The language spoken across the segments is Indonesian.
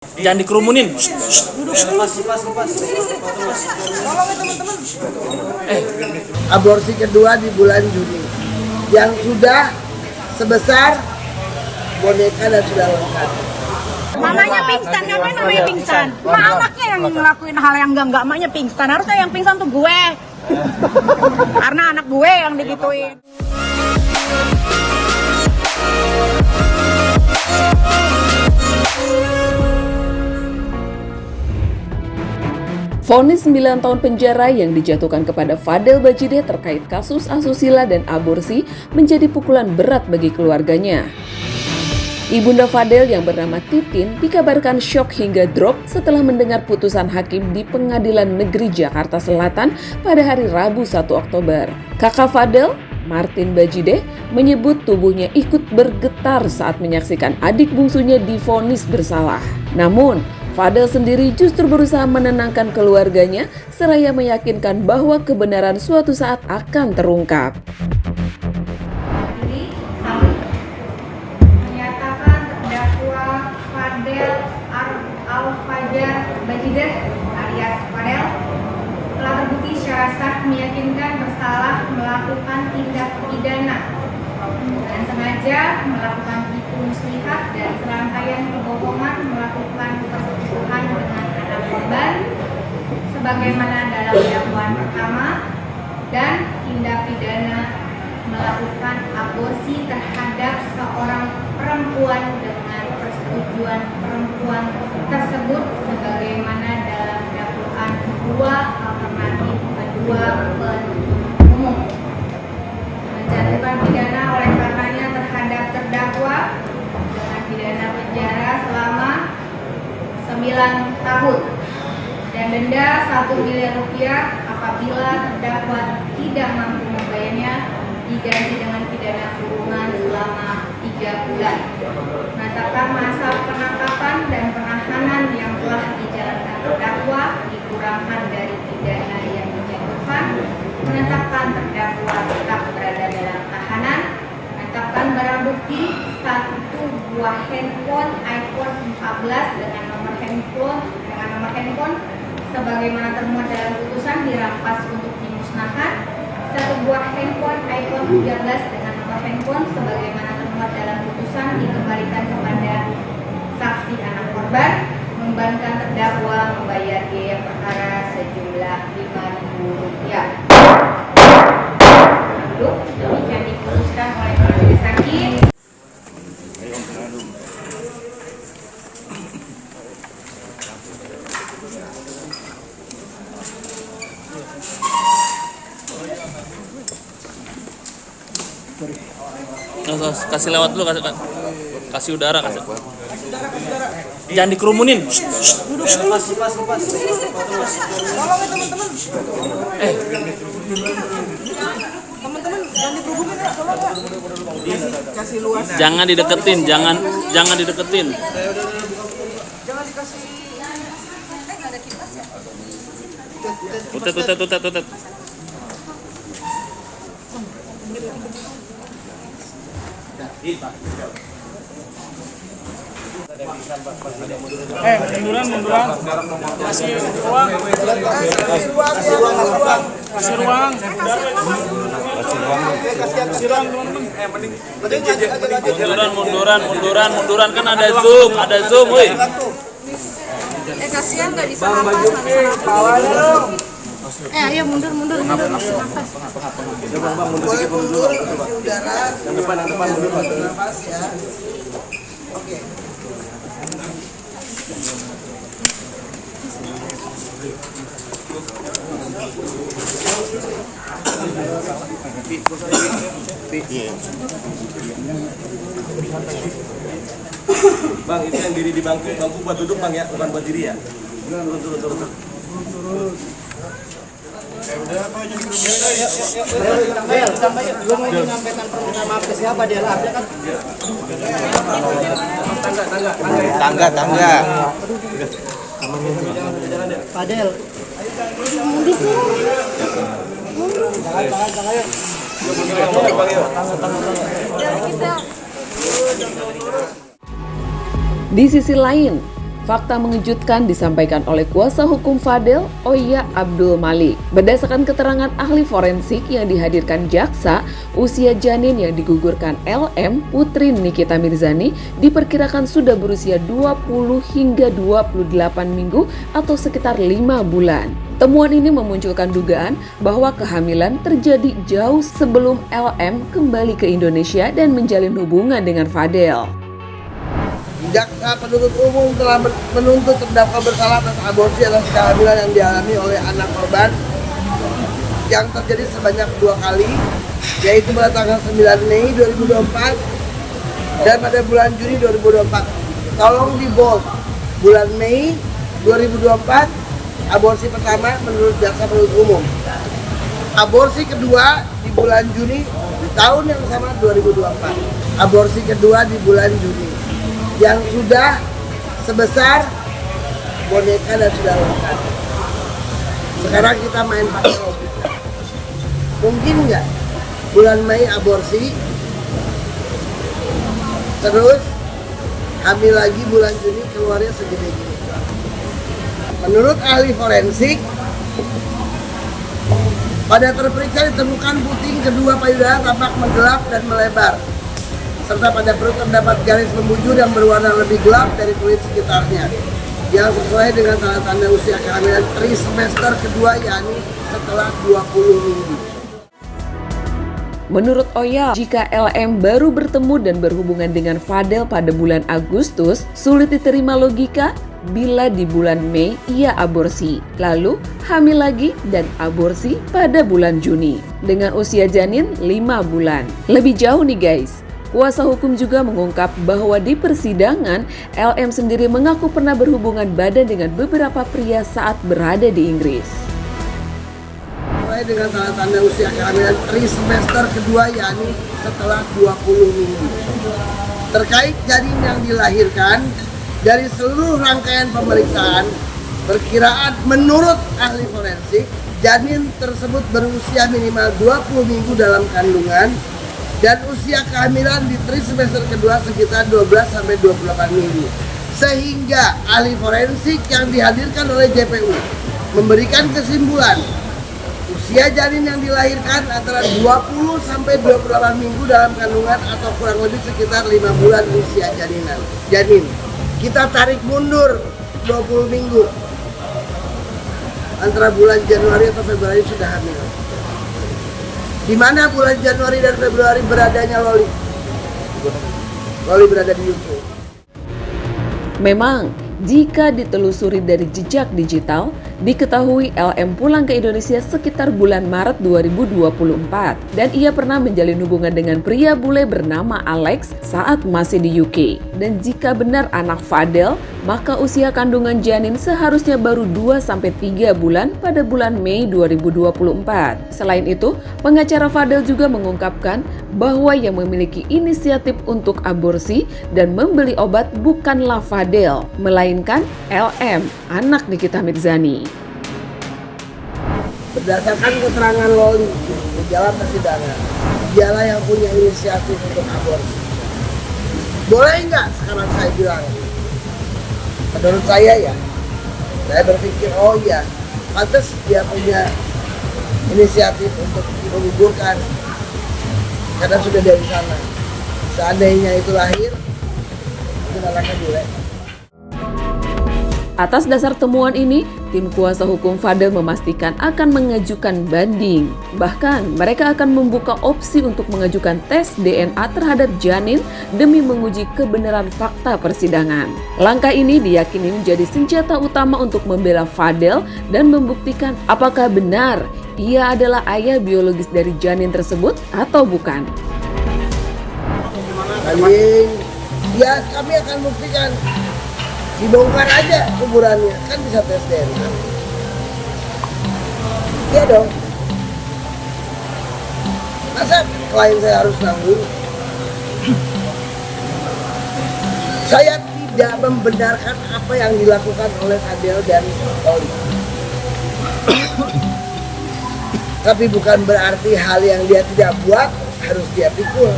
Jangan dikerumunin. Aborsi kedua di bulan Juni yang sudah sebesar boneka dan sudah lengkap. Mamanya pingsan, ngapain namanya pingsan? Mak anaknya yang ngelakuin hal yang enggak, maknya pingsan. Harusnya yang pingsan tuh gue. Karena anak gue yang digituin. Vonis 9 tahun penjara yang dijatuhkan kepada Fadel Bajideh terkait kasus asusila dan aborsi menjadi pukulan berat bagi keluarganya. Ibunda Fadel yang bernama Titin dikabarkan syok hingga drop setelah mendengar putusan hakim di Pengadilan Negeri Jakarta Selatan pada hari Rabu 1 Oktober. Kakak Fadel, Martin Bajideh, menyebut tubuhnya ikut bergetar saat menyaksikan adik bungsunya divonis bersalah. Namun, Fadel sendiri justru berusaha menenangkan keluarganya seraya meyakinkan bahwa kebenaran suatu saat akan terungkap. Menyatakan terdakwa Fadel Al-Fajar Bajideh alias Fadel telah terbukti secara sah meyakinkan bersalah melakukan tindak pidana dengan sengaja melakukan tipu muslihat dan serangkaian kebohongan melakukan persetubuhan dengan anak korban sebagaimana dalam dakwaan pertama dan tindak pidana melakukan aborsi terhadap seorang perempuan dengan persetujuan perempuan tersebut sebagaimana dalam dakwaan kedua alternatif kedua penuntut umum. Menjatuhkan pidana oleh karenanya terhadap terdakwa dengan pidana penjara selama 9 tahun dan denda 1 miliar rupiah apabila terdakwa tidak mampu membayarnya diganti dengan pidana kurungan selama 3 bulan. Menetapkan masa penangkapan dan penahanan yang telah dijalankan terdakwa dikurangkan dari pidana yang dijatuhkan, menetapkan terdakwa tetap berada dalam tahanan, menetapkan barang bukti 1 buah handphone iPhone 14 dengan nomor handphone sebagaimana termuat dalam putusan dirampas untuk dimusnahkan, 1 buah handphone iPhone 13 dengan nomor handphone sebagaimana termuat dalam putusan dikembalikan kepada saksi anak korban, membebankan terdakwa membayar biaya perkara sejumlah Rp5.000. Demikian diputuskan oleh majelis hakim. Kasih lewat dulu, kasih udara, kasih. Jangan dikerumunin. Lepas. Tolong teman-teman. Teman-teman jangan dikerubunin ya, tolong ya. Kasih luas. Jangan dideketin, jangan dideketin. Jangan dikasih. Utet. Munduran. Kasih ruang. Munduran kan ada zoom, woi. Kasihan nggak bisa nafas. Ayo mundur. Boleh mundur, kasih udara. Yang depan nafas ya. Oke. Bang, itu yang diri di bangku buat duduk bang ya, bukan buat diri ya. Turun. Udah apa jadi Del, sampai gue mau menyampaikan permintaan maaf ke siapa dia lah, kan? Tangga. Fadel. Di sisi lain, fakta mengejutkan disampaikan oleh kuasa hukum Fadel, Oya Abdul Malik. Berdasarkan keterangan ahli forensik yang dihadirkan jaksa, usia janin yang digugurkan LM, putri Nikita Mirzani, diperkirakan sudah berusia 20 hingga 28 minggu atau sekitar 5 bulan. Temuan ini memunculkan dugaan bahwa kehamilan terjadi jauh sebelum LM kembali ke Indonesia dan menjalin hubungan dengan Fadel. Jaksa penuntut umum telah menuntut terdakwa bersalah atas aborsi atas kehamilan yang dialami oleh anak korban yang terjadi sebanyak 2 kali, yaitu pada tanggal 9 Mei 2024 dan pada bulan Juni 2024. Tolong di bold, bulan Mei 2024 aborsi pertama menurut jaksa penuntut umum. Aborsi kedua di bulan Juni di tahun yang sama 2024. Aborsi kedua di bulan Juni yang sudah sebesar boneka dan sudah lengkap. Sekarang kita main pakai logika. Mungkin nggak bulan Mei aborsi, terus hamil lagi bulan Juni keluarnya segini gini. Menurut ahli forensik, pada terperiksa ditemukan puting kedua payudara tampak menggelap dan melebar, serta pada perut terdapat garis membujur yang berwarna lebih gelap dari kulit sekitarnya, yang sesuai dengan tanda-tanda usia kehamilan trimester kedua, yakni setelah 20 minggu. Menurut Oya, jika LM baru bertemu dan berhubungan dengan Fadel pada bulan Agustus, sulit diterima logika bila di bulan Mei ia aborsi, lalu hamil lagi dan aborsi pada bulan Juni dengan usia janin 5 bulan. Lebih jauh nih guys, kuasa hukum juga mengungkap bahwa di persidangan, LM sendiri mengaku pernah berhubungan badan dengan beberapa pria saat berada di Inggris. Mulai dengan tanda-tanda usia kehamilan trimester kedua, yakni setelah 20 minggu. Terkait janin yang dilahirkan, dari seluruh rangkaian pemeriksaan, perkiraan menurut ahli forensik, janin tersebut berusia minimal 20 minggu dalam kandungan dan usia kehamilan di trimester kedua sekitar 12-28 minggu. Sehingga ahli forensik yang dihadirkan oleh JPU memberikan kesimpulan usia janin yang dilahirkan antara 20-28 minggu dalam kandungan atau kurang lebih sekitar 5 bulan usia janin. Kita tarik mundur 20 minggu, antara bulan Januari atau Februari sudah hamil. Di mana bulan Januari dan Februari beradanya Loli? Loli berada di UK. Memang, jika ditelusuri dari jejak digital, diketahui LM pulang ke Indonesia sekitar bulan Maret 2024 dan ia pernah menjalin hubungan dengan pria bule bernama Alex saat masih di UK. Dan jika benar anak Fadel, maka usia kandungan janin seharusnya baru 2-3 bulan pada bulan Mei 2024. Selain itu, pengacara Fadel juga mengungkapkan bahwa yang memiliki inisiatif untuk aborsi dan membeli obat bukanlah Fadel, melainkan LM, anak Nikita Mirzani. Berdasarkan keterangan Loli di dalam persidangan, dialah yang punya inisiatif untuk aborsi. Boleh nggak sekarang saya bilang? Menurut saya ya, saya berpikir oh iya, pantas dia punya inisiatif untuk menggugurkan karena sudah dari sana. Seandainya itu lahir, itu anaknya bule. Atas dasar temuan ini, tim kuasa hukum Fadel memastikan akan mengajukan banding. Bahkan, mereka akan membuka opsi untuk mengajukan tes DNA terhadap janin demi menguji kebenaran fakta persidangan. Langkah ini diyakini menjadi senjata utama untuk membela Fadel dan membuktikan apakah benar ia adalah ayah biologis dari janin tersebut atau bukan. Ya, kami akan buktikan. Dibongkar aja kuburannya, kan bisa tes DNA. Iya dong. Masa klien saya harus nanggung? Saya tidak membenarkan apa yang dilakukan oleh Fadel dan Loli. Tapi bukan berarti hal yang dia tidak buat harus dia pikul.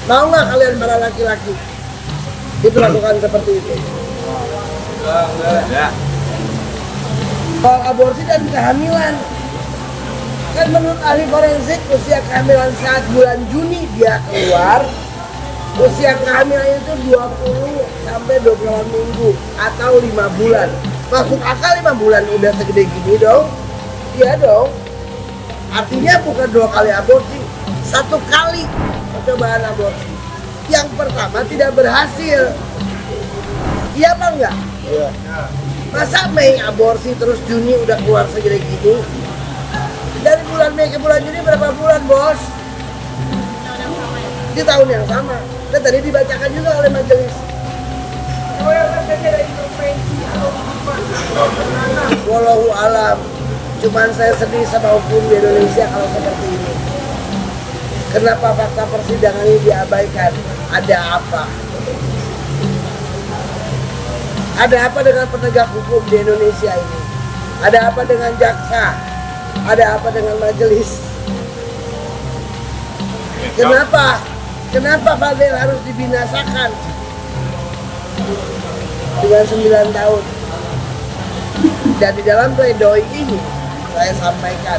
Mau nggak kalian para laki-laki diperlakukan seperti itu? Ya. Soal aborsi dan kehamilan. Kan menurut ahli forensik usia kehamilan saat bulan Juni dia keluar, usia kehamilan itu 20 sampai 28 minggu atau 5 bulan. Masuk akal 5 bulan udah segede gini dong. Iya dong. Artinya bukan 2 kali aborsi, 1 kali percobaan aborsi. Yang pertama tidak berhasil. Iya apa enggak? Iya. Masa Mei aborsi terus Juni udah keluar segede gini? Dari bulan Mei ke bulan Juni berapa bulan, Bos? Di tahun yang sama. Dan tadi dibacakan juga oleh majelis. Wallahu alam. Cuman saya sedih sama hukum di Indonesia kalau seperti ini. Kenapa fakta persidangan ini diabaikan? Ada apa? Ada apa dengan penegak hukum di Indonesia ini? Ada apa dengan jaksa? Ada apa dengan majelis? Kenapa? Kenapa Fadel harus dibinasakan? Dengan 9 tahun. Dan di dalam pledoi ini saya sampaikan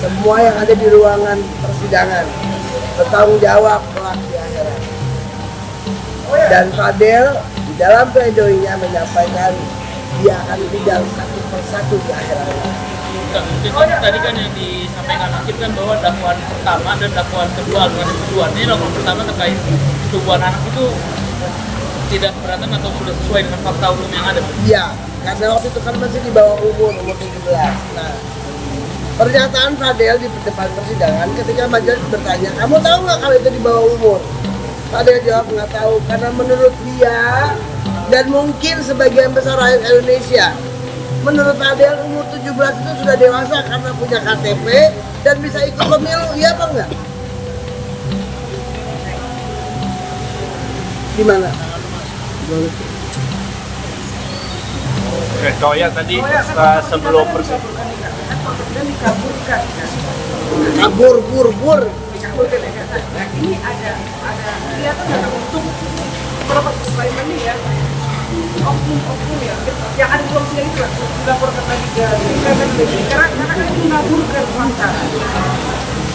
semua yang ada di ruangan persidangan bertanggung jawab kelak di akhirat. Dan Fadel di dalam pledoinya menyampaikan dia akan tinggal 1 persatu di akhirat. Tadi kan yang disampaikan hakim kan bahwa dakwaan pertama dan dakwaan kedua ini dakwaan pertama terkait persetubuhan anak itu tidak keberatan atau sudah sesuai dengan fakta hukum yang ada. Iya, karena waktu itu kan masih di bawah umur 17. Nah, pernyataan Fadel di depan persidangan ketika majelis bertanya, kamu tahu nggak kalau itu di bawah umur? Fadel jawab nggak tahu karena menurut dia dan mungkin sebagian besar rakyat Indonesia, menurut Fadel umur 17 itu sudah dewasa karena punya KTP dan bisa ikut pemilu, iya apa enggak? Gimana? Toya tadi sebelum persidangan Kabur. Nah, ini ada kelihatan ada untuk beberapa sulaiman ini ya, oknum ya, yang ada di ruang sidang itu dilaporkan lagi ke karena kan itu mengaburkan fakta.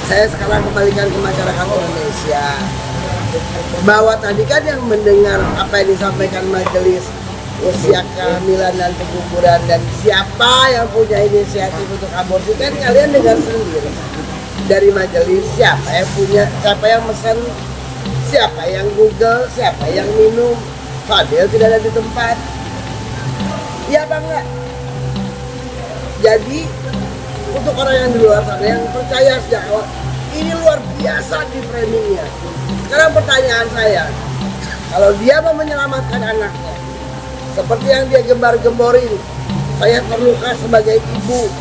Saya sekarang kembalikan ke masyarakat Indonesia bahwa tadi kan yang mendengar apa yang disampaikan majelis usia kehamilan dan pengukuran dan siapa yang punya inisiatif untuk aborsi kan kalian dengar sendiri dari majelis siapa yang mesen, siapa yang Google, siapa yang minum. Fadel tidak ada di tempat. Iya apa enggak? Jadi untuk orang yang di luar sana yang percaya sejak awal ini luar biasa di framingnya. Sekarang pertanyaan saya, kalau dia mau menyelamatkan anaknya seperti yang dia gembar-gemborin, saya terluka sebagai ibu,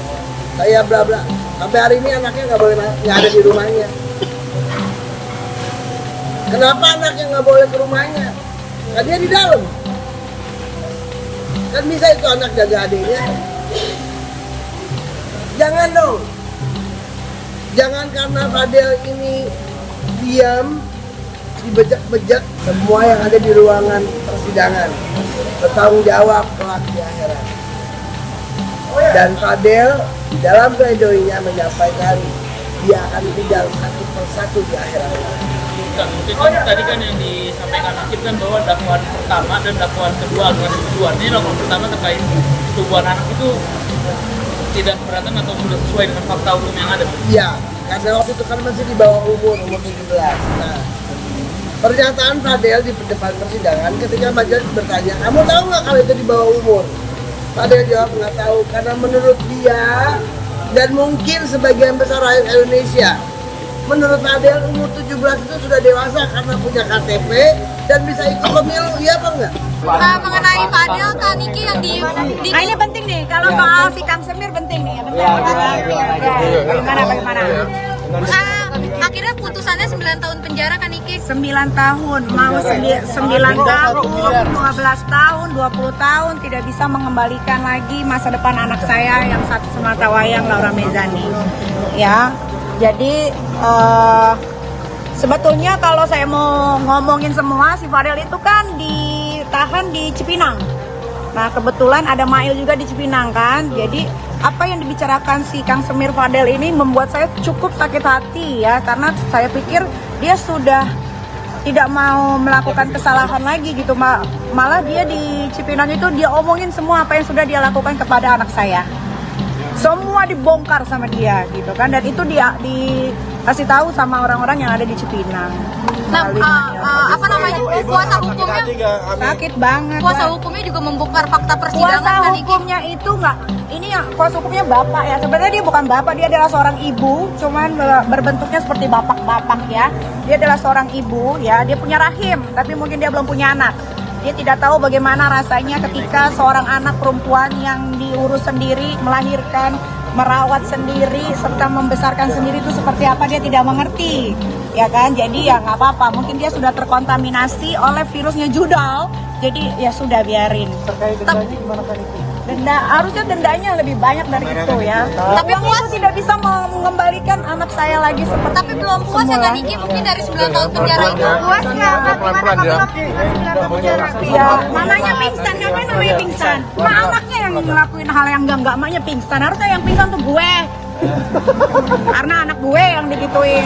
saya bla bla. Sampai hari ini anaknya nggak ada di rumahnya. Kenapa anaknya nggak boleh ke rumahnya? Kan dia di dalam. Kan bisa itu anak jaga adiknya. Jangan dong. Jangan karena Fadel ini diam, dibejek-bejek, semua yang ada di ruangan persidangan bertanggung jawab kelak di akhirat. Dan Fadel di dalam pledoinya menyampaikan dia akan tinggal 1 persatu di akhirat. Tadi kan yang disampaikan hakim kan bahwa dakwaan pertama dan dakwaan kedua ini dakwaan pertama terkait persetubuhan anak itu tidak keberatan atau sudah sesuai dengan fakta hukum yang ada. Iya, karena waktu itu kan masih di bawah umur 17. Nah, pernyataan Fadel di depan persidangan ketika majelis bertanya, kamu tahu nggak kalau itu di bawah umur? Fadel jawab nggak tahu karena menurut dia dan mungkin sebagian besar rakyat Indonesia, menurut Fadel umur 17 itu sudah dewasa karena punya KTP dan bisa ikut pemilu, iya apa enggak? Mengenai Fadel, Kak Niki yang di nah, ini penting nih, kalau soal si Kang Semir penting nih. Bagaimana? Akhirnya putusannya 9 tahun penjara kan Niki? 9 tahun, mau 9 tahun, 15 tahun, 20 tahun tidak bisa mengembalikan lagi masa depan anak saya yang satu sematawayang Laura Mezani. Ya, jadi sebetulnya kalau saya mau ngomongin semua, si Fadel itu kan ditahan di Cipinang. Nah kebetulan ada Mail juga di Cipinang kan. Jadi apa yang dibicarakan si Kang Semir Fadel ini membuat saya cukup sakit hati ya. Karena saya pikir dia sudah tidak mau melakukan kesalahan lagi gitu. Malah dia di Cipinang itu dia omongin semua apa yang sudah dia lakukan kepada anak saya. Semua dibongkar sama dia gitu kan. Dan itu dia dikasih tahu sama orang-orang yang ada di Cipinang. Nah, apa namanya, kuasa hukumnya Sakit banget. kuasa Mbak. hukumnya juga membongkar fakta Kuasa persidangan kan Iki? hukumnya itu nggak, ini yang kuasa hukumnya bapak ya. Sebenarnya dia bukan bapak, dia adalah seorang ibu, cuman berbentuknya seperti bapak-bapak ya. Dia adalah seorang ibu ya, dia punya rahim, tapi mungkin dia belum punya anak. Dia tidak tahu bagaimana rasanya ketika seorang anak perempuan yang diurus sendiri, melahirkan, merawat sendiri, serta membesarkan sendiri itu seperti apa, dia tidak mengerti. Ya kan, jadi ya nggak apa-apa. Mungkin dia sudah terkontaminasi oleh virusnya judal, jadi ya sudah biarin. Terkait dendanya gimana kan itu? Denda, harusnya dendanya lebih banyak dari itu ya. Tapi Uang puas- itu tidak bisa mengembalikan anak saya lagi seperti Tapi belum puas ya kan Iki, mungkin dari 9 tahun penjara itu. puas nggak? Gimana kalau 9 tahun penjara? Ya, mamanya pingsan, ngapain namanya pingsan? Nah, anaknya yang ngelakuin hal yang enggak, mamanya pingsan. Harusnya yang pingsan tuh gue. Karena anak gue yang digituin.